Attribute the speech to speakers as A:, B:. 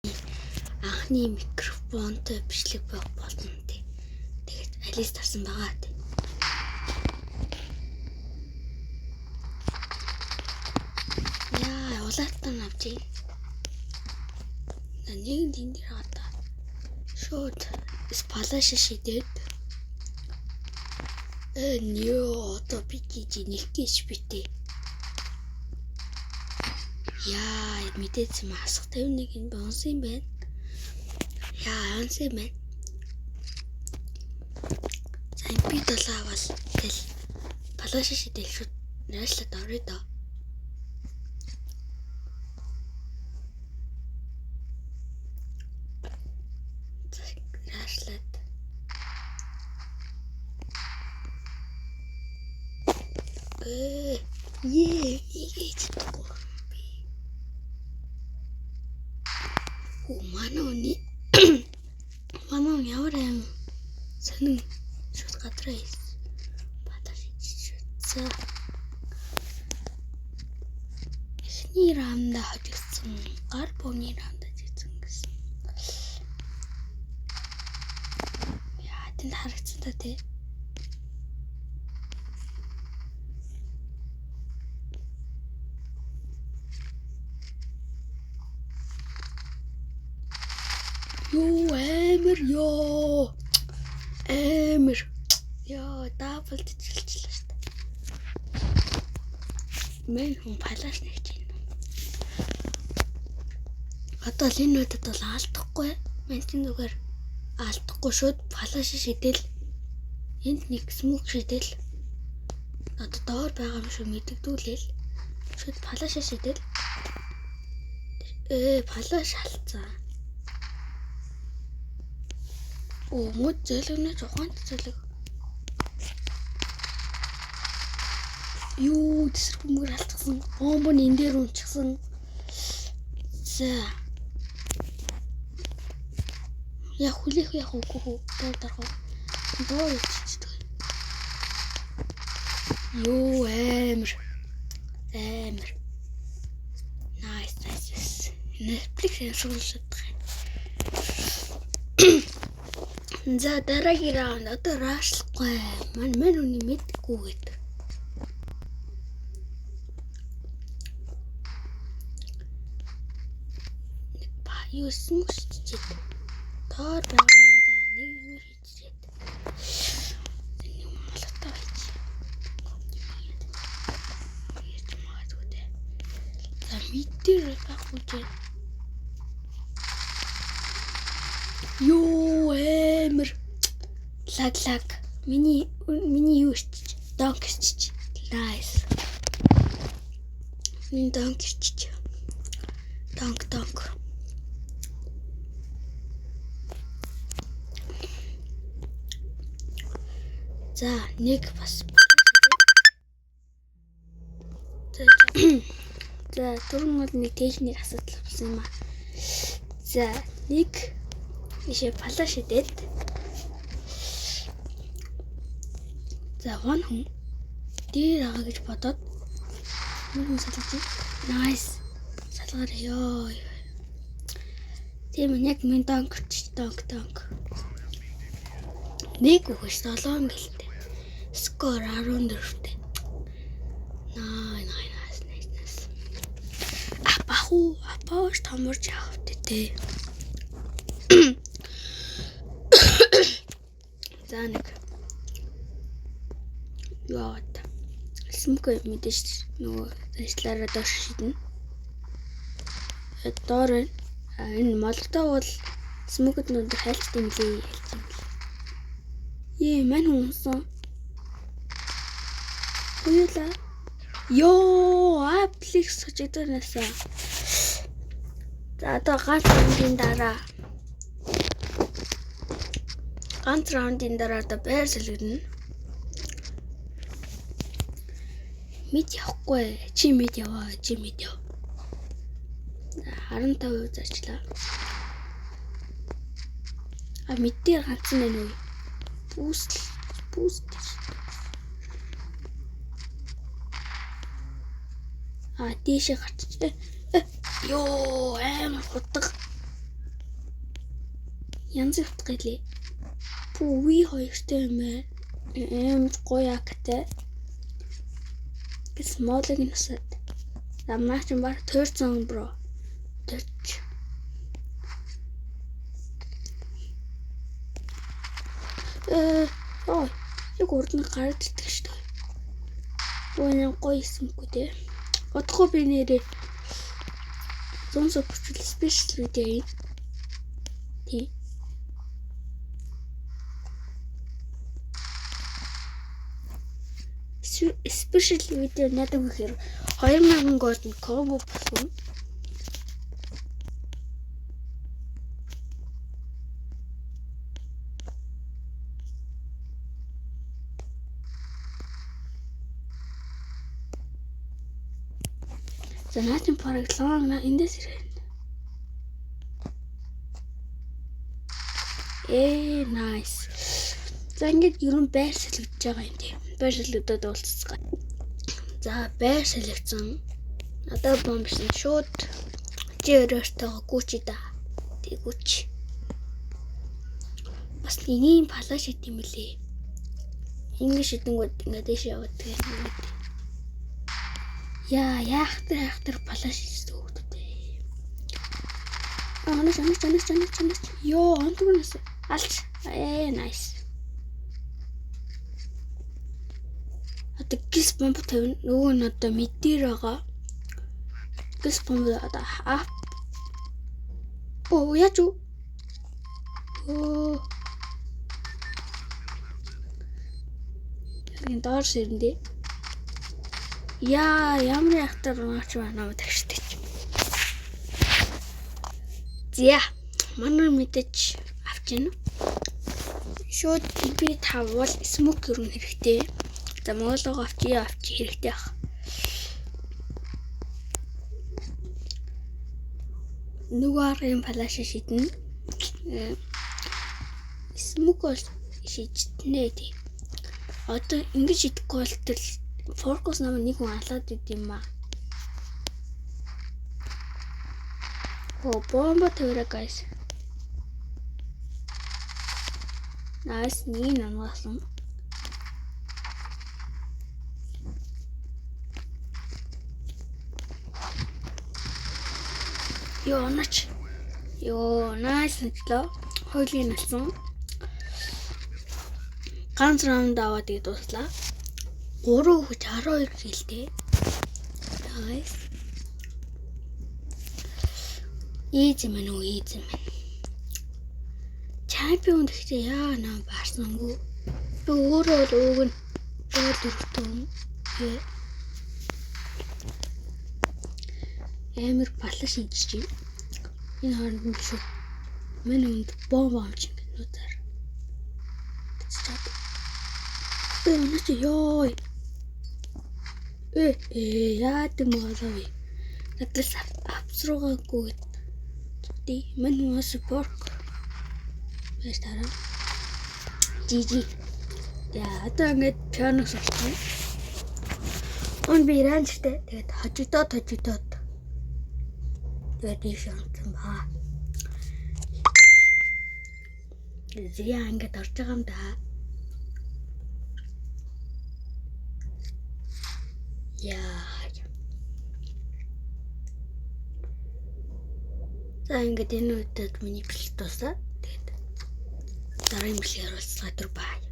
A: Анхны микрофонтой бичлэг байх болно тий. Тэгээд алис тарсан байгаа тий. Яа, улаатан авчи. Нэг тийм дээр хата. Шууд спалаш шидэд. Нё одоо би гэж нэг гэж битээ. Яа, мэдээч маск 51-ийн бонсын байна. Яа, ансын байна. За MP7 авал тэл палаш шидэл шууд нашлаад орё доо. Нашлаад. Ийж тоо. Манууны мануу ямар аим сонин шууд гадраа хийсэн. Батар шийдсэн. Эхний рамда хожигдсан. Гар бууны рамда хожигдсан гэсэн. Яа, тэнд харагдсан та тий. Ёо, амир. Яа, дабл дижлжлаа шүү дээ. Мэн хүн палаш нэгж байна. Одоо л энэ үедэд бол алдахгүй. Мэнтэн зүгээр алдахгүй шууд палаш шидэл. Энд нэг смок шидэл. Одоо доор байгаа юм шиг мэддэгдүүлээл. Шууд палаш шидэл. Палаш халцаа. Мод зэлгэнэ жохонд зэлэг. Юу тэсрэмгэр алдсан. Бомбон энэ дээр унчихсан. За. Я хүлээх яах үгүй доор. Доор иччихдэг. Юу амир. Nice. Netflix шуулшдаг. За дараагийн раунд одоо раашлахгүй. Мань үний мэдгүй гэдэг. Юу смүсчээд тоор байгаа манда нэг юу хийчихэд. Энэ малтай хийж. Яаж магадгүй дээ. За мэдэр байхгүй. Юу амир лаг миний юу ч донк ч nice миний донк ч донк за нэг бас за түрүүн бол нэг техник асуудал болсон юм аа. За нэг ишээ палаш идэд. За хүн дээр байгаа гэж бодоод нэг салгаж. Nice. Салгаар ёо. Тийм яг минь донк. Нэг үхэж 7 гэлтэй. Скор 14-тэй. Nice. Апааш томорч авах тий. За нэг яат смок мэдээж нөгөө ажиллаараа доош шиднэ. Доор энэ молтой бол смокд нүд хайлттай мөлий ялцсан. Мань хүнсэн. Хоёулаа. Ёо, аплекс хожигдоонасаа. За одоо ганц раундын дараа одоо байр сэлгэнэ. Мид явахгүй. Чи мид яваа. 15% зарчлаа. Мид дээр ганцхан байна уу? Boost. Дээшээ гарч. Ёо, амар хутга. янз утга гэлээ. Пүви хоёртой юм байна. Гоё актай. Гэс модлог насад. Намаач баг төрцөн бро. Төрч. Ой, яг урд нь гараад идэх шүү дээ. Өөний гоё юмгүй те. Одохгүй би нэрээ 100 супчл спешиал видео юм. Тий. Спешиал видео надад гэхээр 2000 голд комбо болсон. За наатын програм эндээс ирэн. Nice. За ингээд ер нь байр солигдож байгаа юм тийм. Байр солигдоод уулзцгаа. За байр солигдсон. Надад бомбсон шууд чи өрөөтэйгөө гүчи да. Тэгүч. Бас нэгийн палаш ит юм лээ. Ингээд шидэнгүүд ингээд дэш яваад тэгээд яахтар палаш истүү хөөдөө. Анаш. Йоо, антугнас. Алч. Nice. Одоо гис бомб тавина. Нөгөө нь одоо мэдээр байгаа. Гис бомб одоо ап. Яаж юу? Яг доор ширэндээ. Ямар яхтар наач намайг тагштай. Зя. Манай мэдээч авчина. Шууд би тавал смок гэрн хэрэгтэй. За моолоо авчи хэрэгтэй ах. Нөгөө арын палаш шидэн. Смок бол шиднэ тий. Одоо ингэж идэхгүй бол тэл фокус намайг нэг хүн алаад идэм ба. Бомба тавира guys. Nice, нэг намаасан. Йоо, nice нэтлээ. Хойлын налсан. Ганц раунд аваад тэгээд дуслаа. 3 хүч 12 хилтэй. Nice. Easy man. Чемпион гэхдээ яа нам баарсангүй. Би өөрөө л ууг нь өөр дөрөвтөн. Эмэр палаш хийж чинь. Энэ хооронд нь шүү. Мань үнд бомб амч ингэ нүдээр. Өнөөч ёо. Яа дэмоолоо. Надад авсруугаагүй. Тий, мань уу спорт. Ястара. Жижи. Одоо ингээд пиано суулсан. Би ранчтай тэгээд хожигдоод. Тэгээд ийш онцсон ба. Зя ингээд орж байгаа юм да. За ингээд энэ үедээ миний бэлт тусаа. Тэгээд дараагийн бэлгээр уулзгаа түр бай.